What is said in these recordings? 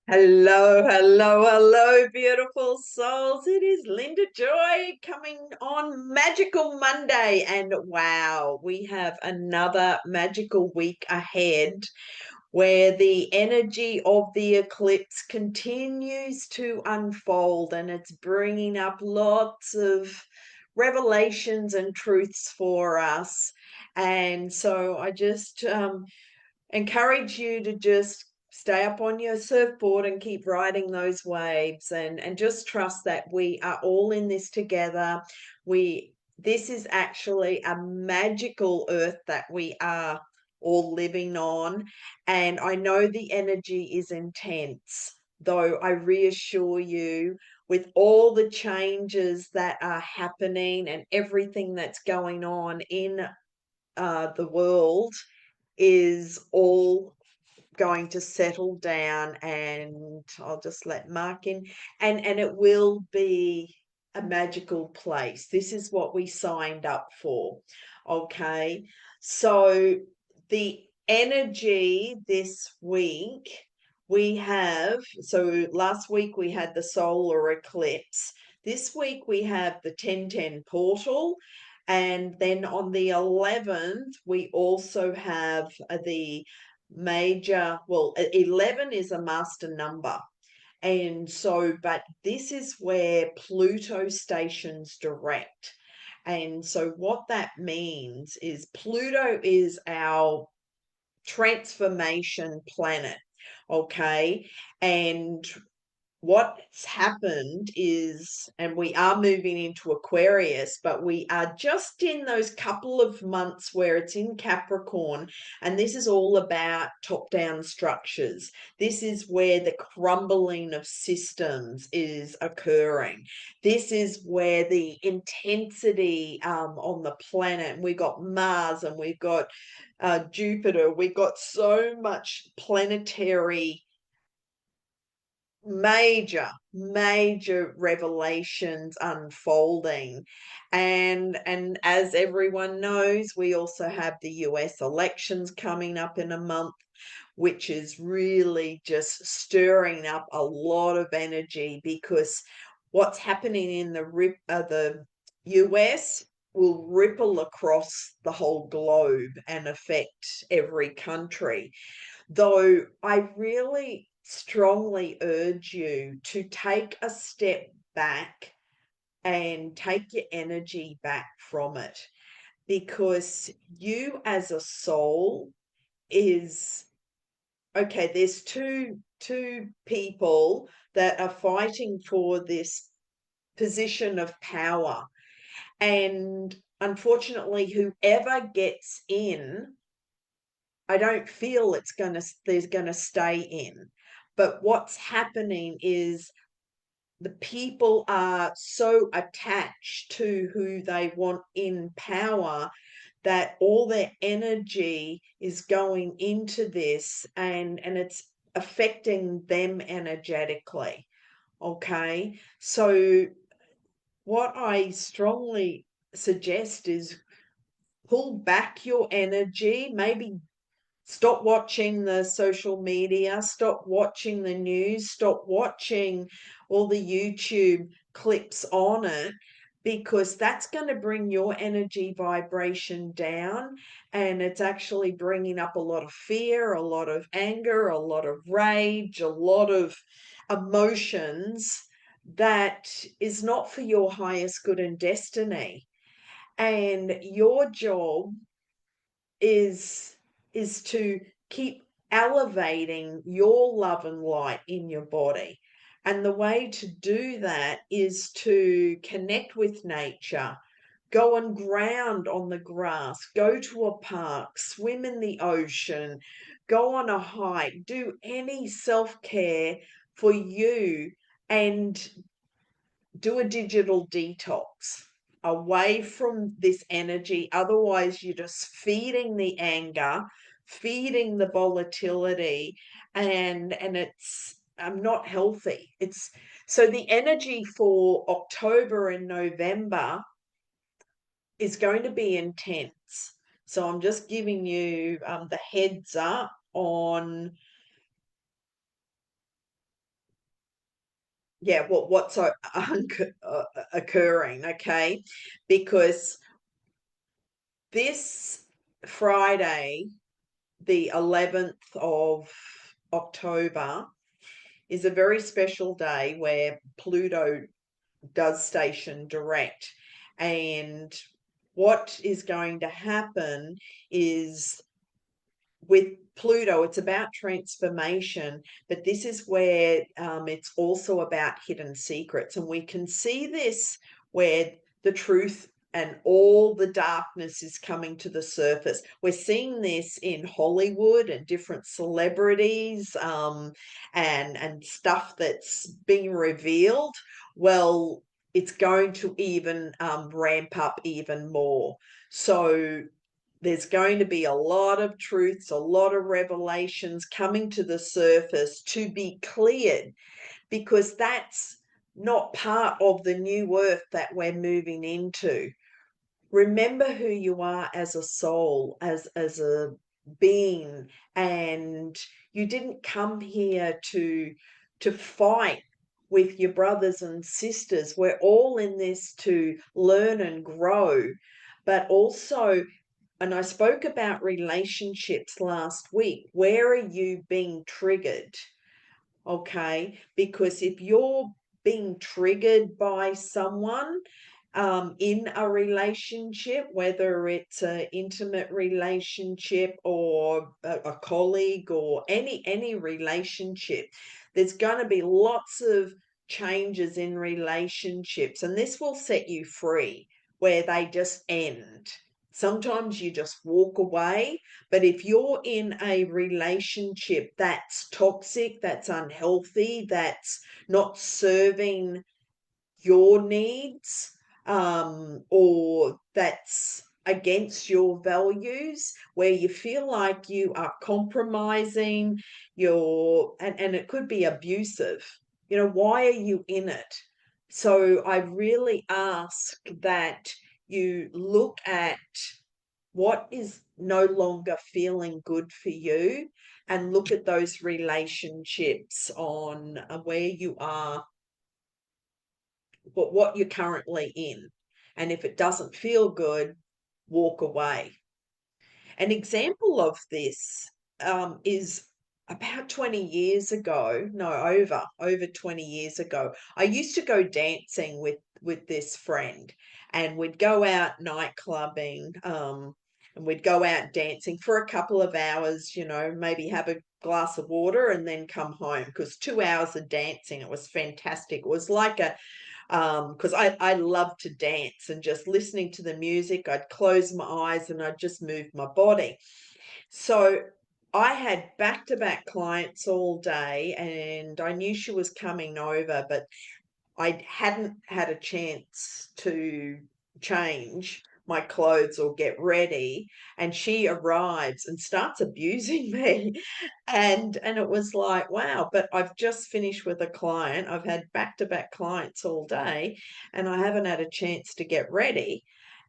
Hello, hello, hello, beautiful souls. It is Linda Joy coming on Magical Monday. And wow, we have another magical week ahead where the energy of the eclipse continues to unfold and it's bringing up lots of revelations and truths for us. And so I just encourage you to just stay up on your surfboard and keep riding those waves and just trust that we are all in this together. This is actually a magical earth that we are all living on, and I know the energy is intense, though I reassure you, with all the changes that are happening and everything that's going on in the world, is all going to settle down, and I'll just let Mark in, and it will be a magical place. This is what we signed up for. Okay. So the energy this week, we have, so last week we had the solar eclipse. This week we have the 1010 portal. And then on the 11th, we also have the major, well, 11 is a master number. And so, but this is where Pluto stations direct. And so, what that means is Pluto is our transformation planet. Okay. And what's happened is, and we are moving into Aquarius, but we are just in those couple of months where it's in Capricorn, and this is all about top-down structures. This is where the crumbling of systems is occurring. This is where the intensity on the planet, and we've got Mars and we've got Jupiter, we've got so much planetary major revelations unfolding. And as everyone knows, we also have the US elections coming up in a month, which is really just stirring up a lot of energy, because what's happening in the US will ripple across the whole globe and affect every country. Though I really strongly urge you to take a step back and take your energy back from it, because you as a soul is okay. There's two people that are fighting for this position of power, and unfortunately whoever gets in, I don't feel there's gonna stay in. But what's happening is the people are so attached to who they want in power that all their energy is going into this, and it's affecting them energetically. Okay. So what I strongly suggest is pull back your energy, maybe stop watching the social media, stop watching the news, stop watching all the YouTube clips on it, because that's going to bring your energy vibration down, and it's actually bringing up a lot of fear, a lot of anger, a lot of rage, a lot of emotions that is not for your highest good and destiny. And your job is is to keep elevating your love and light in your body. And the way to do that is to connect with nature, go and ground on the grass, go to a park, swim in the ocean, go on a hike, do any self-care for you, and do a digital detox away from this energy. Otherwise, you're just feeding the anger, feeding the volatility, and it's not healthy. It's so the energy for October and November is going to be intense. So I'm just giving you the heads up on yeah, what's occurring, okay? Because this Friday, the 11th of October, is a very special day where Pluto does station direct. And what is going to happen is with Pluto, it's about transformation, but this is where it's also about hidden secrets. And we can see this where the truth and all the darkness is coming to the surface. We're seeing this in Hollywood and different celebrities, and stuff that's being revealed. Well, it's going to even ramp up even more. So there's going to be a lot of truths, a lot of revelations coming to the surface to be cleared, because that's not part of the new earth that we're moving into. Remember who you are as a soul, as a being, and you didn't come here to fight with your brothers and sisters. We're all in this to learn and grow, but also, and I spoke about relationships last week. Where are you being triggered? Okay. Because if you're being triggered by someone in a relationship, whether it's an intimate relationship or a colleague or any relationship, there's going to be lots of changes in relationships, and this will set you free where they just end. Sometimes you just walk away, but if you're in a relationship that's toxic, that's unhealthy, that's not serving your needs, or that's against your values, where you feel like you are compromising and it could be abusive, why are you in it? So I really ask that you look at what is no longer feeling good for you, and look at those relationships on where you are, what you're currently in. And if it doesn't feel good, walk away. An example of this is about 20 years ago, no, over 20 years ago, I used to go dancing with this friend, and we'd go out night clubbing, and we'd go out dancing for a couple of hours, maybe have a glass of water and then come home, because 2 hours of dancing, it was fantastic. It was like a because I love to dance, and just listening to the music, I'd close my eyes and I'd just move my body. So I had back-to-back clients all day, and I knew she was coming over, but I hadn't had a chance to change my clothes or get ready, and she arrives and starts abusing me. And it was like, wow, but I've just finished with a client. I've had back-to-back clients all day, and I haven't had a chance to get ready.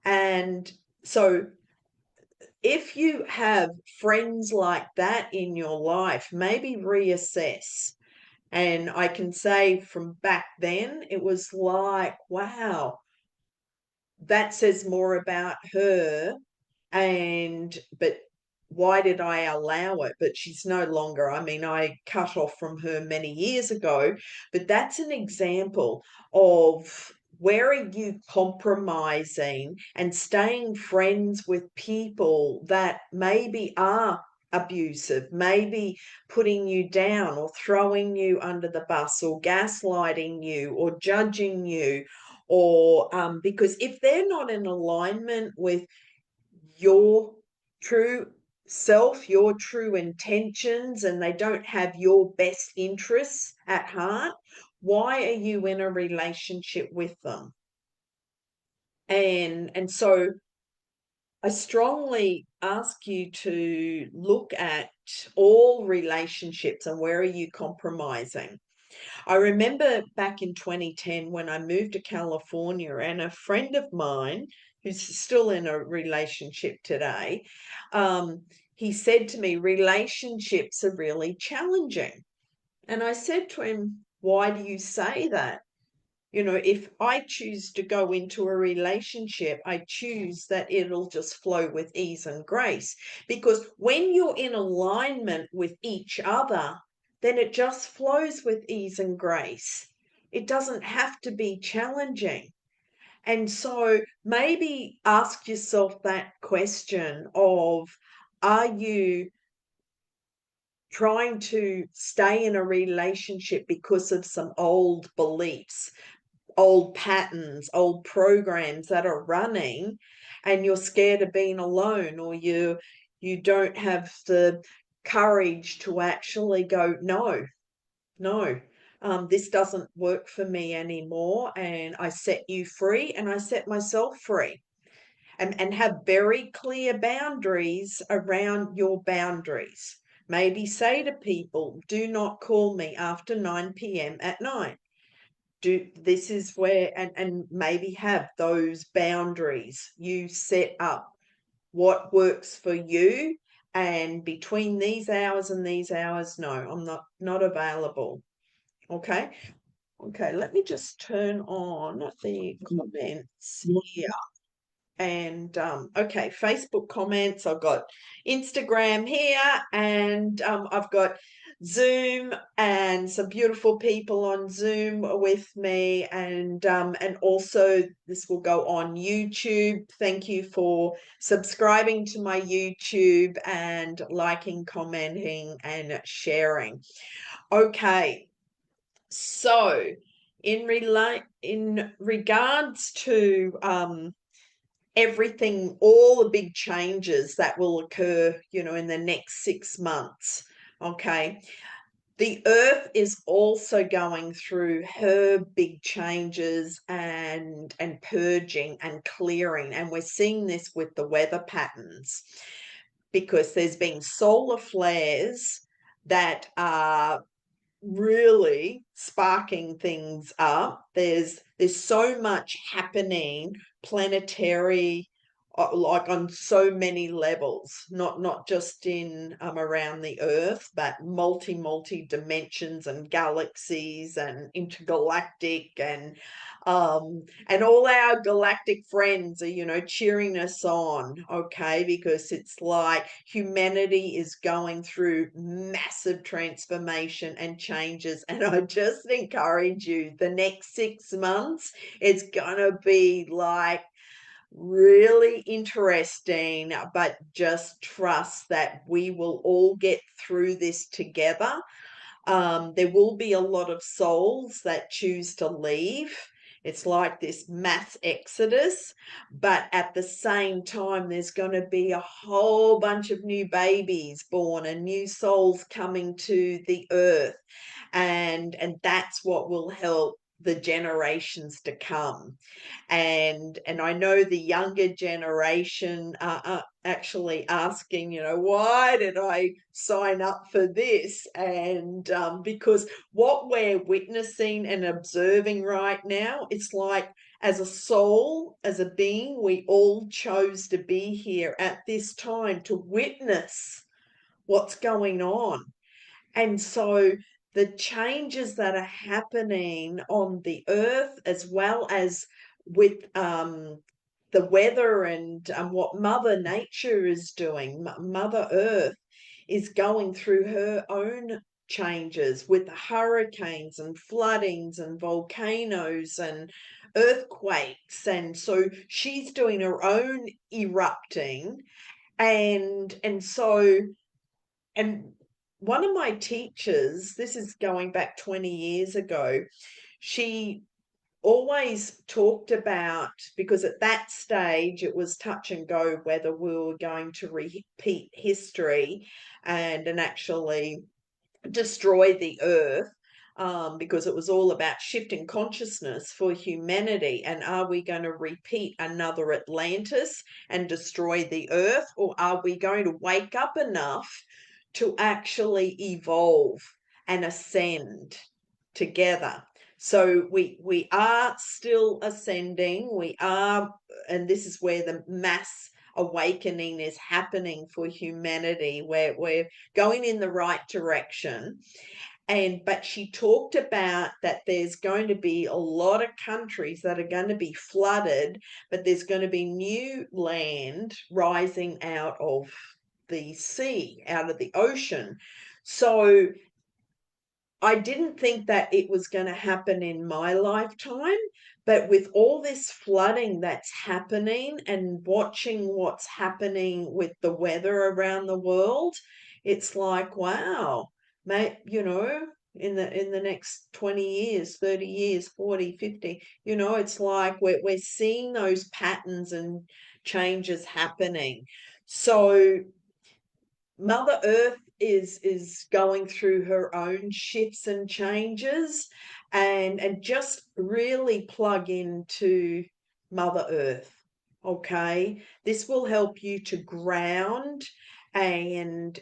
And so if you have friends like that in your life, maybe reassess. And I can say from back then, it was like, wow, that says more about her. But why did I allow it? But she's no longer, I mean, I cut off from her many years ago, but that's an example of where are you compromising and staying friends with people that maybe are abusive, maybe putting you down or throwing you under the bus or gaslighting you or judging you, or because if they're not in alignment with your true self, your true intentions, and they don't have your best interests at heart, why are you in a relationship with them? And so I strongly ask you to look at all relationships and where are you compromising. I remember back in 2010 when I moved to California, and a friend of mine who's still in a relationship today, he said to me, relationships are really challenging. And I said to him, Why do you say that? You know, if I choose to go into a relationship, I choose that it'll just flow with ease and grace. Because when you're in alignment with each other, then it just flows with ease and grace. It doesn't have to be challenging. And so maybe ask yourself that question of, are you trying to stay in a relationship because of some old beliefs, old patterns, old programs that are running, and you're scared of being alone, or you don't have the courage to actually go, no, no, this doesn't work for me anymore, and I set you free and I set myself free. And have very clear boundaries around your boundaries. Maybe say to people, do not call me after 9 p.m. at night. This is where, and maybe have those boundaries. You set up what works for you, and between these hours and these hours, no, I'm not available. Okay. Okay, let me just turn on the comments here. And okay, Facebook comments. I've got Instagram here, and I've got Zoom, and some beautiful people on Zoom with me, and also this will go on YouTube. Thank you for subscribing to my YouTube and liking, commenting, and sharing. Okay, so in regards to everything, all the big changes that will occur, you know, in the next 6 months. Okay. The earth is also going through her big changes and purging and clearing. And we're seeing this with the weather patterns, because there's been solar flares that are really sparking things up. There's so much happening planetary, like on so many levels, not just in around the earth, but multi dimensions and galaxies and intergalactic, and all our galactic friends are, you know, cheering us on. Okay, because it's like humanity is going through massive transformation and changes, and I just encourage you, the next 6 months, it's gonna be like really interesting, but just trust that we will all get through this together. There will be a lot of souls that choose to leave. It's like this mass exodus, but at the same time, there's going to be a whole bunch of new babies born and new souls coming to the earth, and that's what will help the generations to come. And I know the younger generation are actually asking, you know, why did I sign up for this? And because what we're witnessing and observing right now, it's like, as a soul, as a being, we all chose to be here at this time to witness what's going on. And so the changes that are happening on the earth, as well as with the weather, and what Mother Nature is doing, Mother Earth is going through her own changes with hurricanes and floodings and volcanoes and earthquakes. And so she's doing her own erupting. And one of my teachers, this is going back 20 years ago, she always talked about, because at that stage it was touch and go whether we were going to repeat history and actually destroy the earth, because it was all about shifting consciousness for humanity. And are we going to repeat another Atlantis and destroy the earth, or are we going to wake up enough to actually evolve and ascend together? So we are still ascending. We are, and this is where the mass awakening is happening for humanity, where we're going in the right direction. but she talked about that there's going to be a lot of countries that are going to be flooded, but there's going to be new land rising out of the sea, out of the ocean. So I didn't think that it was going to happen in my lifetime, but with all this flooding that's happening and watching what's happening with the weather around the world, it's like, wow, mate, in the next 20 years, 30 years, 40, 50, it's like we're seeing those patterns and changes happening. So Mother Earth is going through her own shifts and changes, and just really plug into Mother Earth. Okay, this will help you to ground and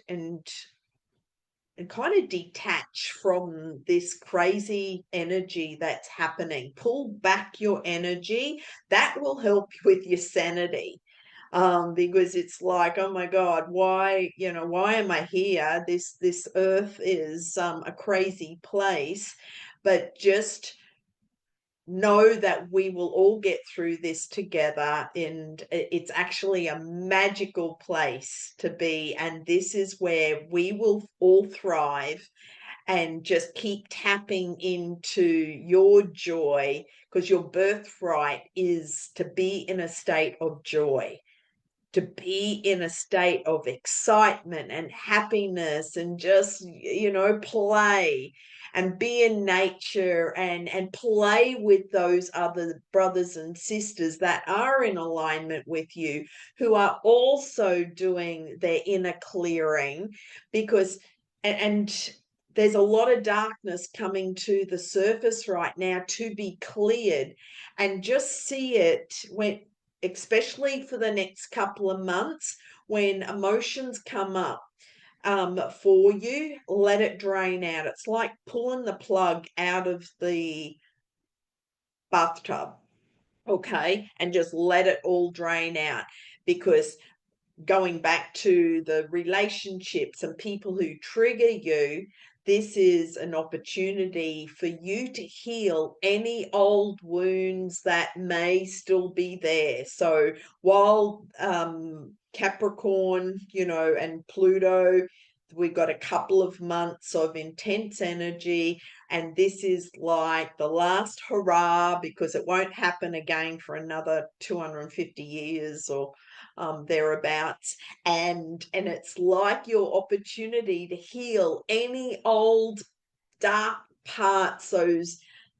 kind of detach from this crazy energy that's happening. Pull back your energy. That will help with your sanity, because it's like, oh my God, why am I here? This earth is a crazy place, but just know that we will all get through this together, and it's actually a magical place to be, and this is where we will all thrive, and just keep tapping into your joy, because your birthright is to be in a state of joy, to be in a state of excitement and happiness, and just play and be in nature, and play with those other brothers and sisters that are in alignment with you, who are also doing their inner clearing, because and there's a lot of darkness coming to the surface right now to be cleared, and just see it when, especially for the next couple of months, when emotions come up for you, let it drain out. It's like pulling the plug out of the bathtub, okay, and just let it all drain out, because going back to the relationships and people who trigger you, this is an opportunity for you to heal any old wounds that may still be there. So while Capricorn, and Pluto, we've got a couple of months of intense energy, and this is like the last hurrah, because it won't happen again for another 250 years or thereabouts, and it's like your opportunity to heal any old dark parts,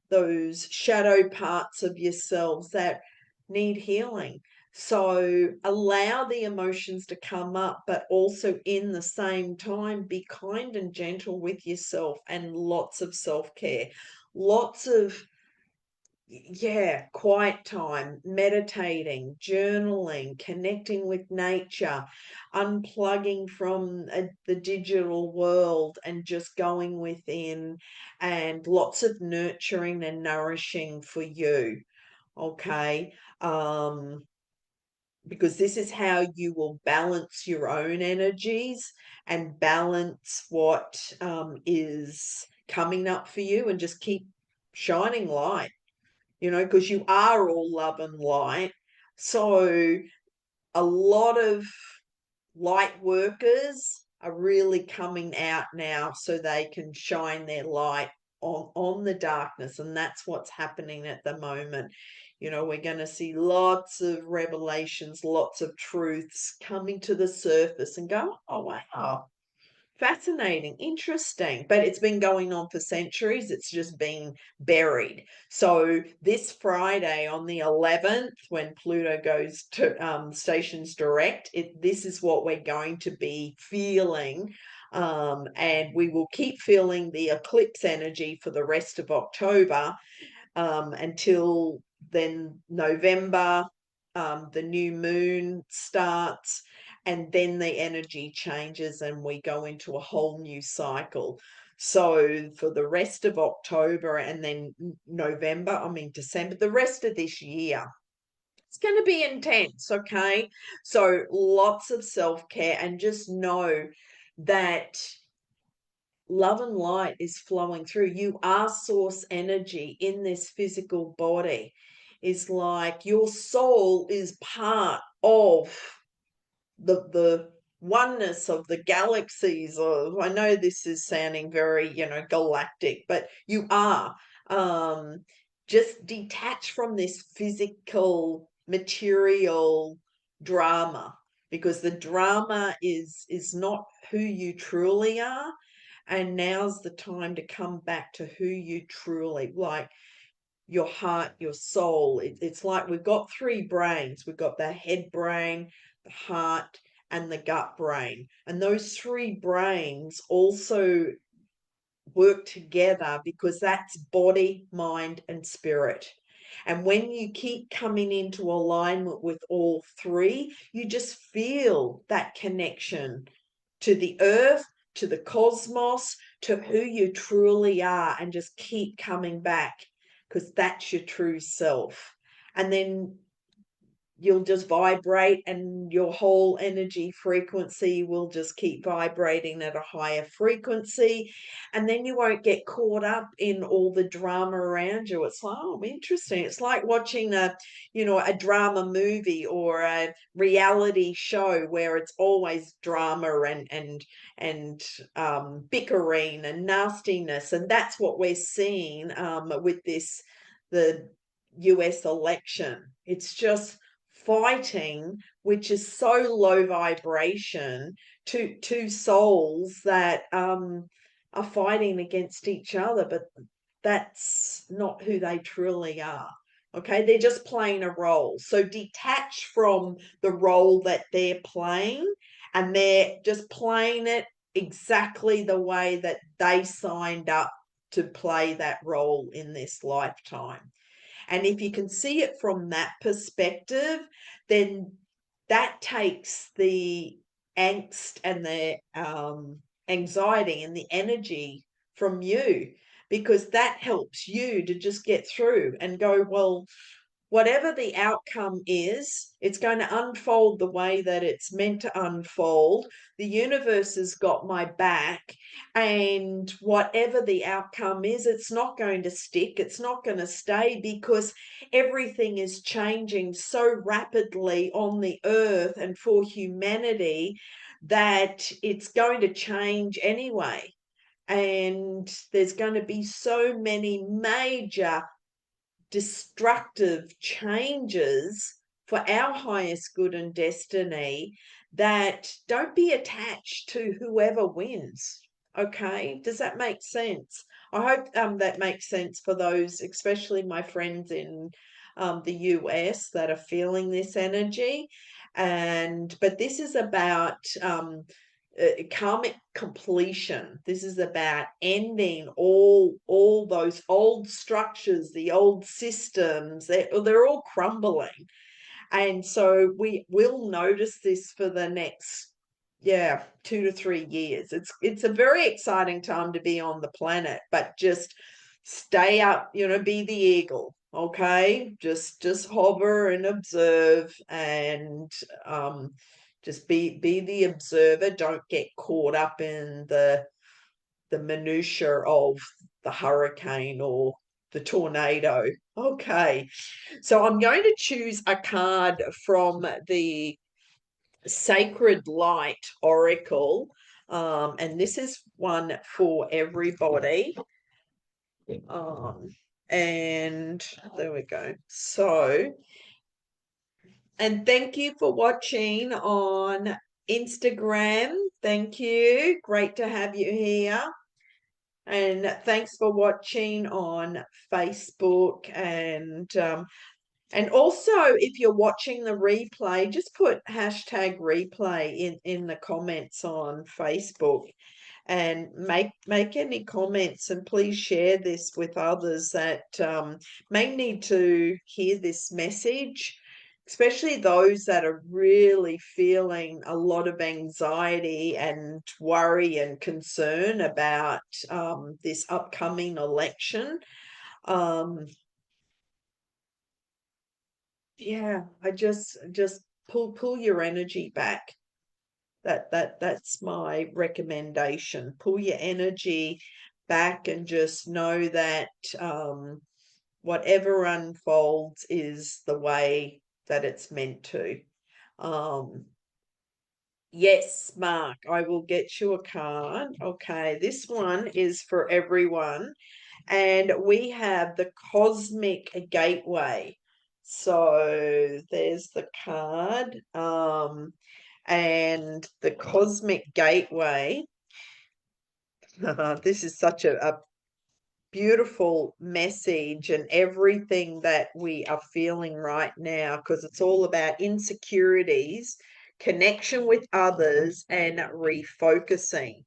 those shadow parts of yourselves that need healing. So allow the emotions to come up, but also in the same time be kind and gentle with yourself, and lots of self-care, lots of quiet time, meditating, journaling, connecting with nature, unplugging from the digital world, and just going within, and lots of nurturing and nourishing for you. Okay. Because this is how you will balance your own energies, and balance what is coming up for you, and just keep shining light, because you are all love and light. So a lot of light workers are really coming out now, so they can shine their light on the darkness, and that's what's happening at the moment. We're going to see lots of revelations, lots of truths coming to the surface, and go, oh wow, fascinating, interesting, but it's been going on for centuries. It's just been buried. So this Friday on the 11th, when Pluto goes to stations direct, this is what we're going to be feeling. And we will keep feeling the eclipse energy for the rest of October, until then November, the new moon starts, and then the energy changes and we go into a whole new cycle. So for the rest of October, and then December, the rest of this year, it's going to be intense, okay? So lots of self-care, and just know that love and light is flowing through. You are source energy in this physical body. It's like your soul is part of the oneness of the galaxies. Or I know this is sounding very, galactic, but you are um just detached from this physical material drama, because the drama is not who you truly are. And now's the time to come back to who you truly like, your heart, your soul. It's like we've got three brains. We've got the head brain, the heart, and the gut brain. And those three brains also work together because that's body, mind, and spirit. And when you keep coming into alignment with all three, you just feel that connection to the earth, to the cosmos, to who you truly are, and just keep coming back, because that's your true self. And then you'll just vibrate, and your whole energy frequency will just keep vibrating at a higher frequency. And then you won't get caught up in all the drama around you. It's like, oh, interesting. It's like watching a drama movie or a reality show where it's always drama and bickering and nastiness. And that's what we're seeing with the US election. It's just fighting, which is so low vibration, two souls that are fighting against each other, but that's not who they truly are. Okay, they're just playing a role. So detach from the role that they're playing, and they're just playing it exactly the way that they signed up to play that role in this lifetime. And if you can see it from that perspective, then that takes the angst and the anxiety and the energy from you, because that helps you to just get through and go, well, whatever the outcome is, it's going to unfold the way that it's meant to unfold. The universe has got my back, and whatever the outcome is, it's not going to stick, it's not going to stay, because everything is changing so rapidly on the earth and for humanity that it's going to change anyway. And there's going to be so many major destructive changes for our highest good and destiny, that don't be attached to whoever wins. Okay, does that make sense? I hope that makes sense for those, especially my friends in the US, that are feeling this energy. And but this is about karmic completion. This is about ending all those old structures, the old systems. They're all crumbling. And so we will notice this for the next, 2 to 3 years. It's a very exciting time to be on the planet, but just stay up, be the eagle. Okay, just hover and observe, and just be the observer. Don't get caught up in the minutiae of the hurricane or the tornado. Okay, so I'm going to choose a card from the Sacred Light Oracle, and this is one for everybody. Um, and there we go. So, and thank you for watching on Instagram. Thank you. Great to have you here. And thanks for watching on Facebook. And also, if you're watching the replay, just put hashtag replay in the comments on Facebook, and make any comments, and please share this with others that may need to hear this message, especially those that are really feeling a lot of anxiety and worry and concern about this upcoming election. Yeah, I just pull your energy back. That's my recommendation. Pull your energy back and just know that whatever unfolds is the way that it's meant to. Um, yes, Mark, I will get you a card. Okay, this one is for everyone, and we have the Cosmic Gateway. So there's the card. And the Cosmic Gateway. This is such a beautiful message and everything that we are feeling right now, because it's all about insecurities, connection with others, and refocusing.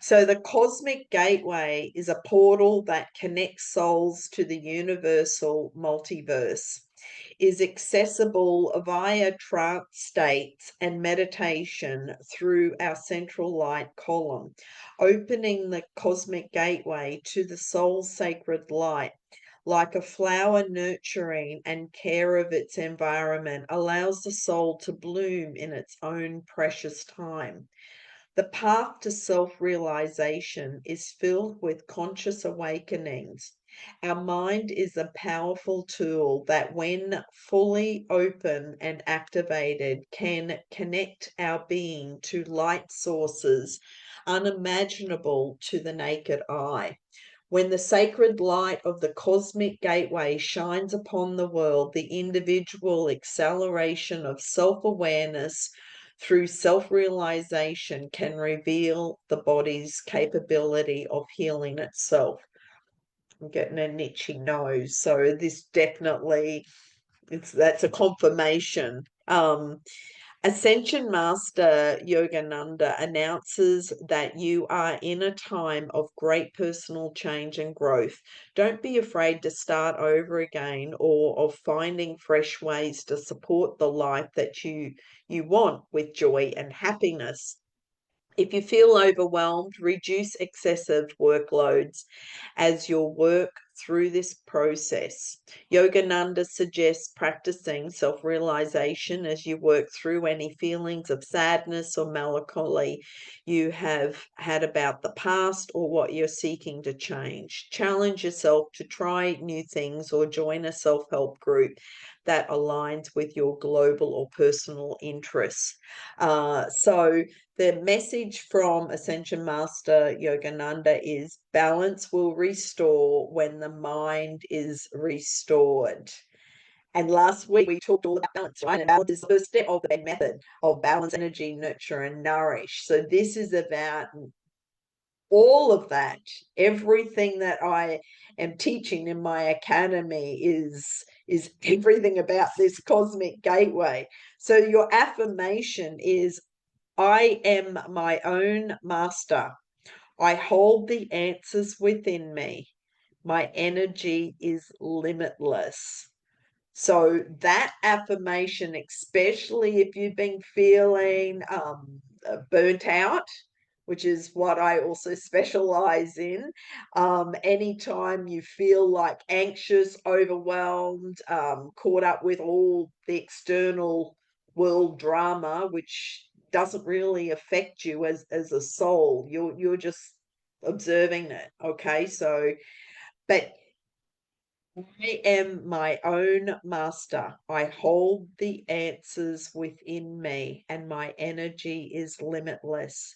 So, the Cosmic Gateway is a portal that connects souls to the universal multiverse, is accessible via trance states and meditation through our central light column, opening the cosmic gateway to the soul's sacred light. Like a flower nurturing and care of its environment allows the soul to bloom in its own precious time. The path to self realization is filled with conscious awakenings. Our mind is a powerful tool that, when fully open and activated, can connect our being to light sources unimaginable to the naked eye. When the sacred light of the cosmic gateway shines upon the world, the individual acceleration of self awareness through self realization can reveal the body's capability of healing itself. I'm getting an itchy nose, so this definitely that's a confirmation. Ascension Master Yogananda announces that you are in a time of great personal change and growth. Don't be afraid to start over again or of finding fresh ways to support the life that you want with joy and happiness. If you feel overwhelmed, reduce excessive workloads as you work through this process. Yogananda suggests practicing self realization as you work through any feelings of sadness or melancholy you have had about the past or what you're seeking to change. Challenge yourself to try new things or join a self help group that aligns with your global or personal interests. So, the message from Ascension Master Yogananda is balance will restore when the mind is restored. And last week we talked all about balance, right? And balance is the first step of the Benn method of balance, energy, nurture, and nourish. So this is about all of that. Everything that I am teaching in my academy is everything about this cosmic gateway. So your affirmation is, I am my own master. I hold the answers within me. My energy is limitless. So that affirmation, especially if you've been feeling burnt out, which is what I also specialize in, anytime you feel like anxious, overwhelmed, caught up with all the external world drama, which doesn't really affect you as a soul, you're just observing it. Okay, so but I am my own master. I hold the answers within me, and my energy is limitless.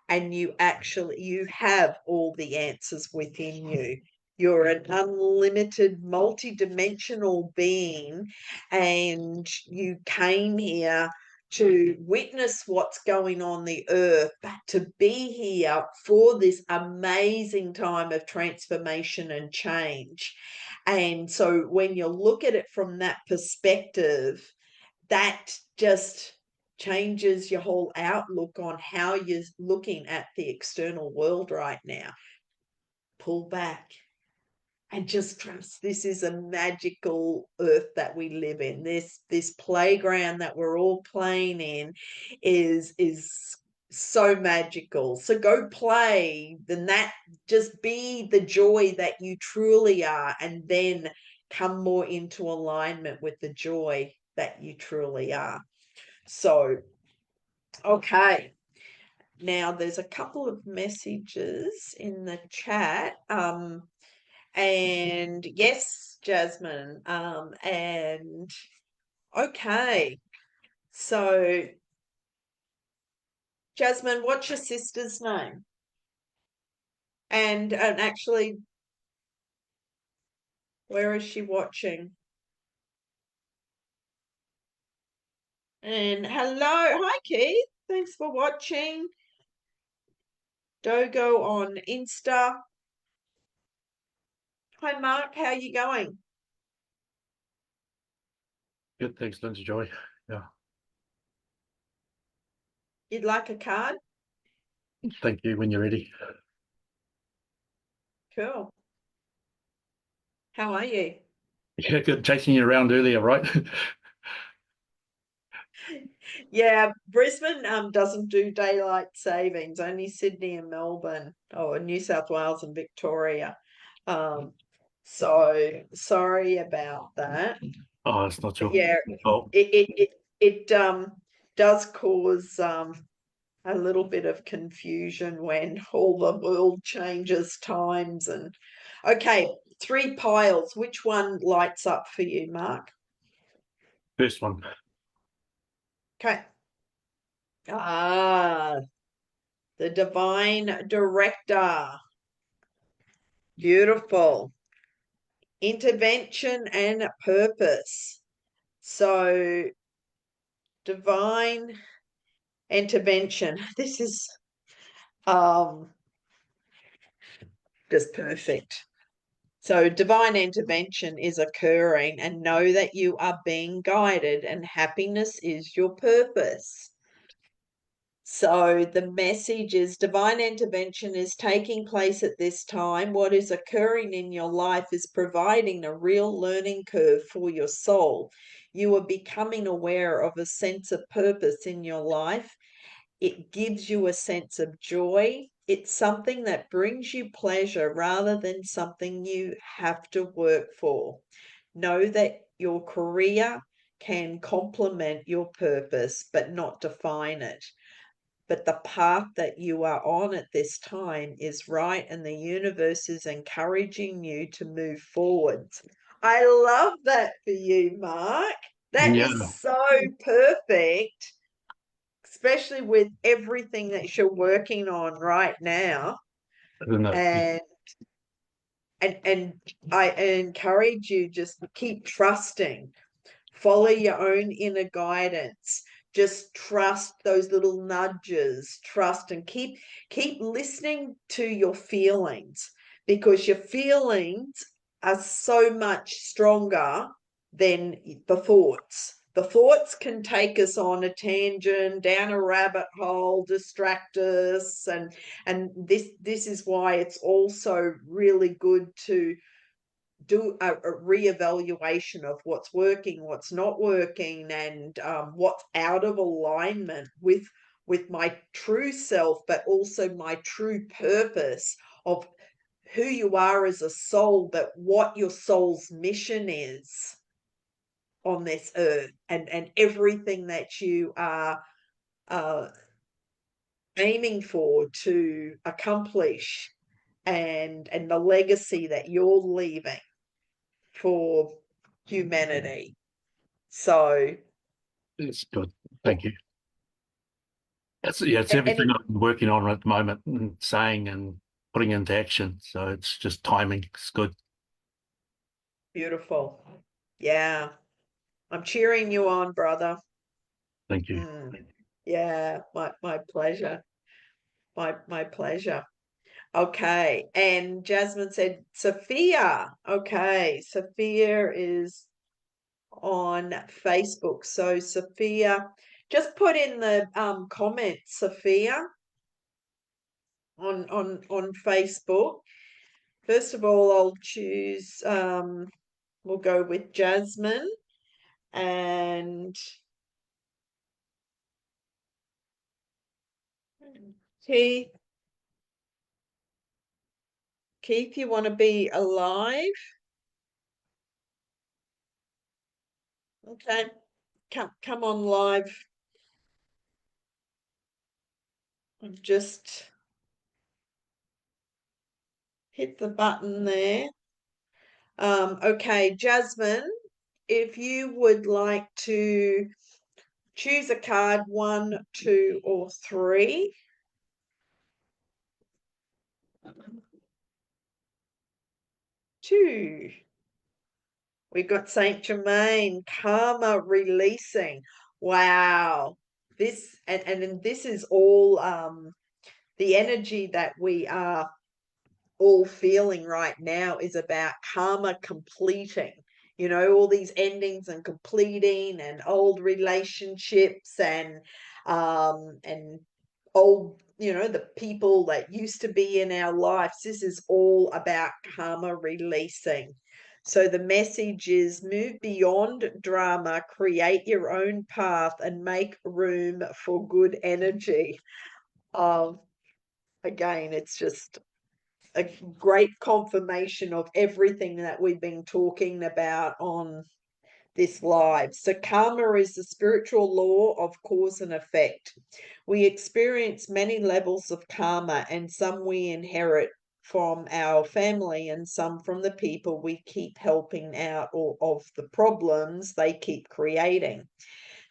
And you have all the answers within you. You're an unlimited, multi-dimensional being, and you came here to witness what's going on the earth, but to be here for this amazing time of transformation and change. And so when you look at it from that perspective, that just changes your whole outlook on how you're looking at the external world right now. Pull back and just trust this is a magical earth that we live in. This playground that we're all playing in is so magical. So go play, then that just be the joy that you truly are, and then come more into alignment with the joy that you truly are. So, okay. Now there's a couple of messages in the chat. And yes, Jasmine. And okay. So Jasmine, what's your sister's name? And actually, where is she watching? And hello, hi Keith. Thanks for watching. Dogo on Insta. Hi Mark, how are you going? Good, thanks, Lindsay Joy. Yeah, You'd like a card? thank you when you're ready. Cool. How are you? Yeah, good. Chasing you around earlier, right? Yeah, Brisbane doesn't do daylight savings, only Sydney and Melbourne, or New South Wales and Victoria. Um, so sorry about that. Oh, it's not But your yeah, fault. it does cause a little bit of confusion when all the world changes times and okay, three piles. Which one lights up for you, Mark? First one. Okay. Ah, the divine director. Beautiful. Intervention and purpose. So divine intervention. This is um just perfect. So divine intervention is occurring and know that you are being guided and happiness is your purpose. So the message is divine intervention is taking place at this time. What is occurring in your life is providing a real learning curve for your soul. You are becoming aware of a sense of purpose in your life. It gives you a sense of joy. It's something that brings you pleasure rather than something you have to work for. Know that your career can complement your purpose, but not define it. But the path that you are on at this time is right, and the universe is encouraging you to move forward. I love that for you, Mark. That Yeah, is so perfect, especially with everything that you're working on right now. isn't it? And and I encourage you just keep trusting. Follow your own inner guidance. Just trust those little nudges. Trust and keep listening to your feelings because your feelings are so much stronger than the thoughts. The thoughts can take us on a tangent, down a rabbit hole, distract us, and this is why it's also really good to do a reevaluation of what's working, what's not working, and what's out of alignment with my true self, but also my true purpose of who you are as a soul, but what your soul's mission is on this earth, and everything that you are uh, aiming for to accomplish, and the legacy that you're leaving for humanity. So, It's good. Thank you. It's everything and I'm working on at the moment and saying and putting into action. So it's just timing. It's good. beautiful. Yeah, I'm cheering you on, brother. Thank you. Yeah, my pleasure. My pleasure. Okay, and Jasmine said Sophia. Okay, Sophia is on Facebook. So Sophia, just put in the comments, Sophia, on Facebook. First of all, I'll choose, we'll go with Jasmine and Keith. Keith, you want to be alive? Okay, come on live. I've just hit the button there. Okay, Jasmine, if you would like to choose a card, 1, 2, or 3. 2. We got Saint Germain, karma releasing. Wow. This and this is all the energy that we are all feeling right now is about karma completing. You know, all these endings and completing and old relationships and old, you know, the people that used to be in our lives. This is all about karma releasing. So the message is move beyond drama, create your own path, and make room for good energy. Um, Again, it's just a great confirmation of everything that we've been talking about on this live. So, karma is the spiritual law of cause and effect. We experience many levels of karma, and some we inherit from our family, and some from the people we keep helping out, or of the problems they keep creating.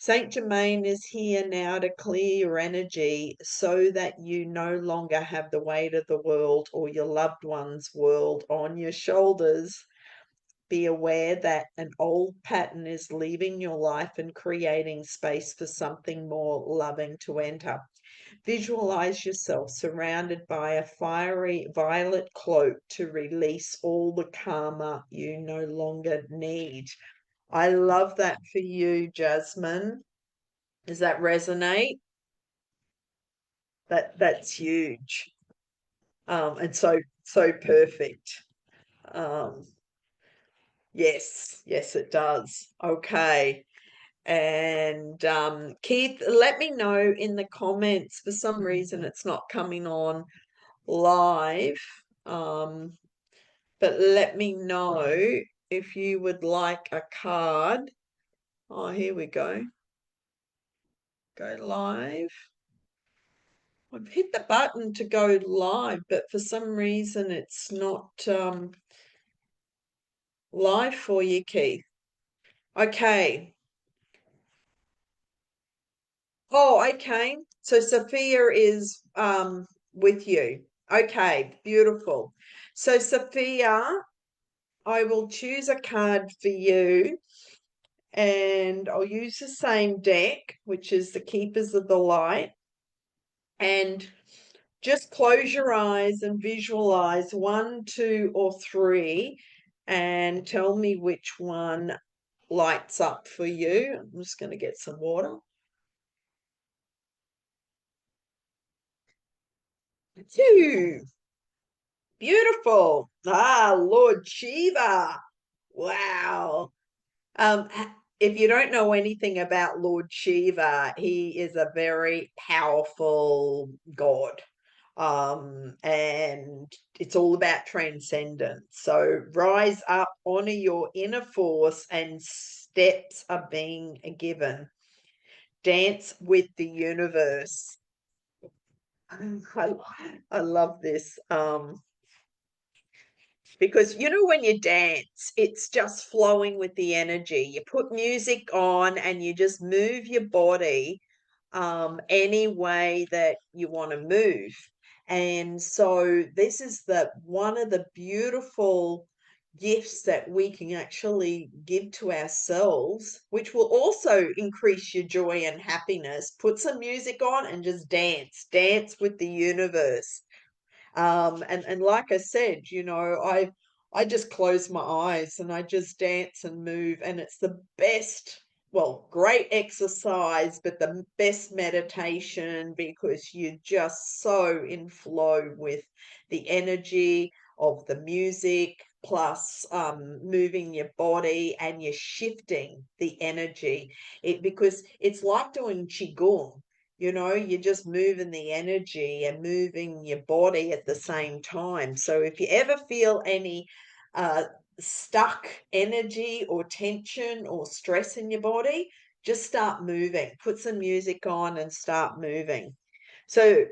Saint Germain is here now to clear your energy so that you no longer have the weight of the world or your loved one's world on your shoulders. Be aware that an old pattern is leaving your life and creating space for something more loving to enter. Visualize yourself surrounded by a fiery violet cloak to release all the karma you no longer need. I love that for you, Jasmine. Does that resonate? That's huge. And so perfect. Um, yes, it does. Okay. And Keith, let me know in the comments. For some reason, it's not coming on live. But let me know if you would like a card. Oh, here we go. Go live. I've hit the button to go live, but for some reason it's not live for you, Keith. Okay. Oh, okay. So Sophia is with you. Okay, beautiful. So Sophia, I will choose a card for you and I'll use the same deck, which is the Keepers of the Light. And just close your eyes and visualize 1, 2, or 3 and tell me which one lights up for you. I'm just going to get some water. 2. Beautiful. Ah, Lord Shiva. Wow. Um, if you don't know anything about Lord Shiva, he is a very powerful god. And it's all about transcendence. So rise up, honor your inner force, and steps are being given. Dance with the universe. I love this. Because you know, when you dance, it's just flowing with the energy. You put music on and you just move your body any way that you want to move. And so this is the one of the beautiful gifts that we can actually give to ourselves, which will also increase your joy and happiness. Put some music on and just dance with the universe. And like I said, you know, I just close my eyes and I just dance and move, and it's the best, well, great exercise, but the best meditation because you're just so in flow with the energy of the music, plus moving your body, and you're shifting the energy. Because it's like doing qigong. You know, you're just moving the energy and moving your body at the same time. So if you ever feel any uh, stuck energy or tension or stress in your body, just start moving. Put some music on and start moving. So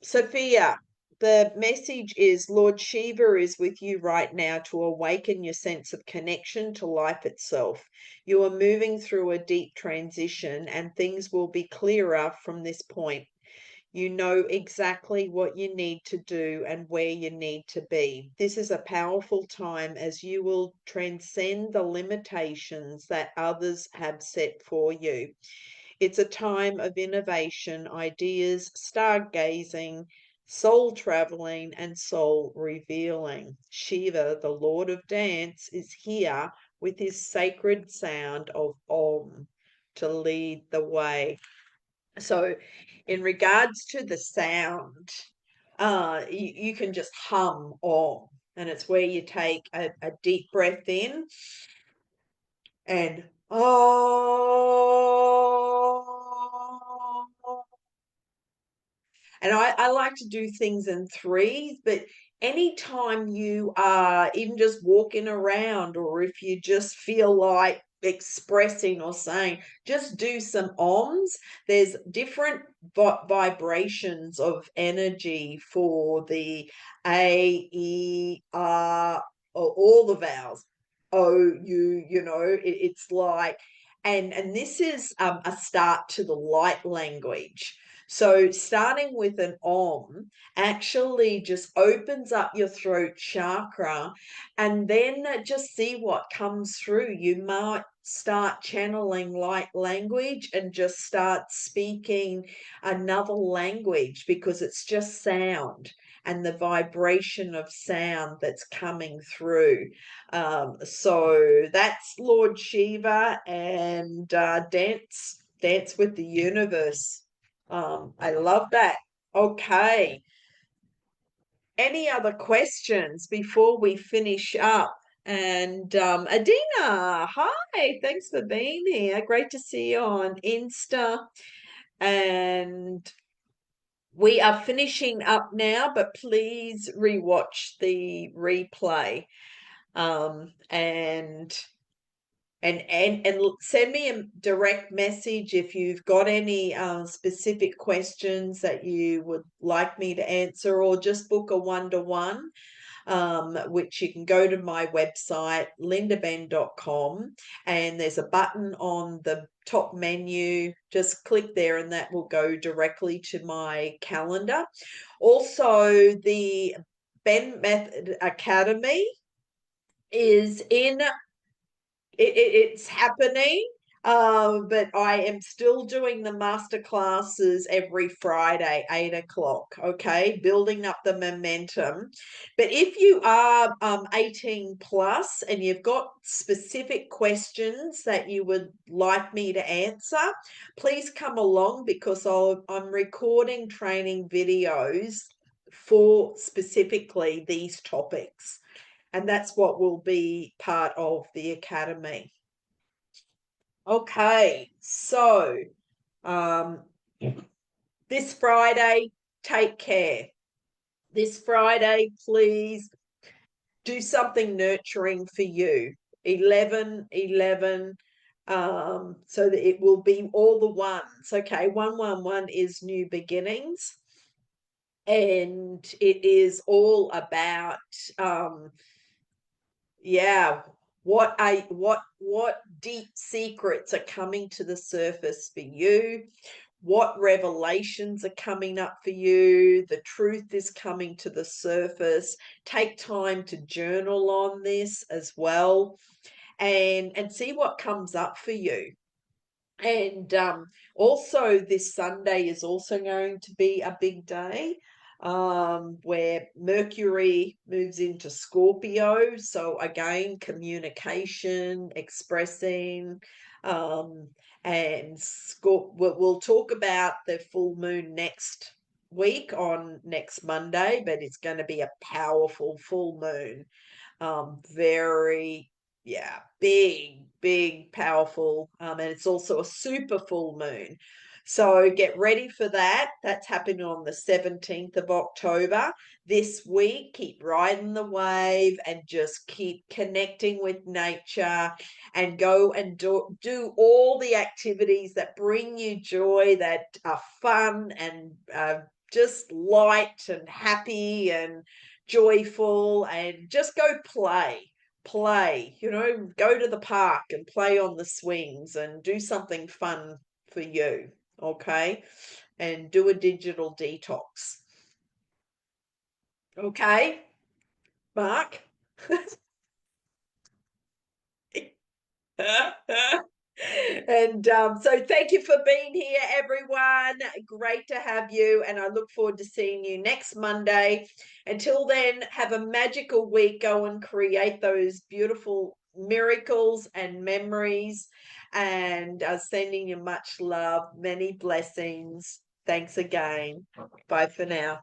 Sophia, the message is Lord Shiva is with you right now to awaken your sense of connection to life itself. You are moving through a deep transition and things will be clearer from this point. You know exactly what you need to do and where you need to be. This is a powerful time as you will transcend the limitations that others have set for you. It's a time of innovation, ideas, stargazing, soul traveling, and soul revealing. Shiva, the Lord of Dance, is here with his sacred sound of Om to lead the way. So, in regards to the sound, you can just hum Om, and it's where you take a deep breath in and oh, and I like to do things in threes, but anytime you are even just walking around, or if you just feel like expressing or saying, just do some ohms. There's different vibrations of energy for the A, E, R, or all the vowels. O, U, it's like, and this is a start to the light language. So, starting with an Om actually just opens up your throat chakra, and then just see what comes through. You might start channeling light language and just start speaking another language because it's just sound and the vibration of sound that's coming through. So that's Lord Shiva and dance with the universe. I love that. Okay. Any other questions before we finish up? And Adina, hi, thanks for being here. Great to see you on Insta. And we are finishing up now, but please rewatch the replay. And send me a direct message if you've got any specific questions that you would like me to answer, or just book a one-to-one, which you can go to my website lindabenn.com, and there's a button on the top menu. Just click there and that will go directly to my calendar. Also, the Benn Method Academy is in it's happening. But I am still doing the master classes every Friday, 8 o'clock. Okay, building up the momentum. But if you are 18 plus and you've got specific questions that you would like me to answer, please come along, because I'm recording training videos for specifically these topics, and that's what will be part of the academy. Okay, so um, this Friday, take care. This Friday, please do something nurturing for you. 11, 11, so that it will be all the ones. Okay, 111 is new beginnings, and it is all about yeah, what deep secrets are coming to the surface for you? What revelations are coming up for you? The truth is coming to the surface. Take time to journal on this as well, and see what comes up for you. And also, this Sunday is also going to be a big day, where Mercury moves into Scorpio. So, again, communication, expressing, um, and we'll talk about the full moon next week on next Monday, but it's going to be a powerful full moon. Very, yeah, big, powerful. And it's also a super full moon. So get ready for that. That's happening on the 17th of October. This week, keep riding the wave and just keep connecting with nature, and go and do all the activities that bring you joy, that are fun and just light and happy and joyful, and just go play, go to the park and play on the swings and do something fun for you. Okay, and do a digital detox. Okay, Mark. And so thank you for being here, everyone. Great to have you. And I look forward to seeing you next Monday. Until then, have a magical week. Go and create those beautiful miracles and memories. And sending you much love, many blessings. Thanks again. Bye for now.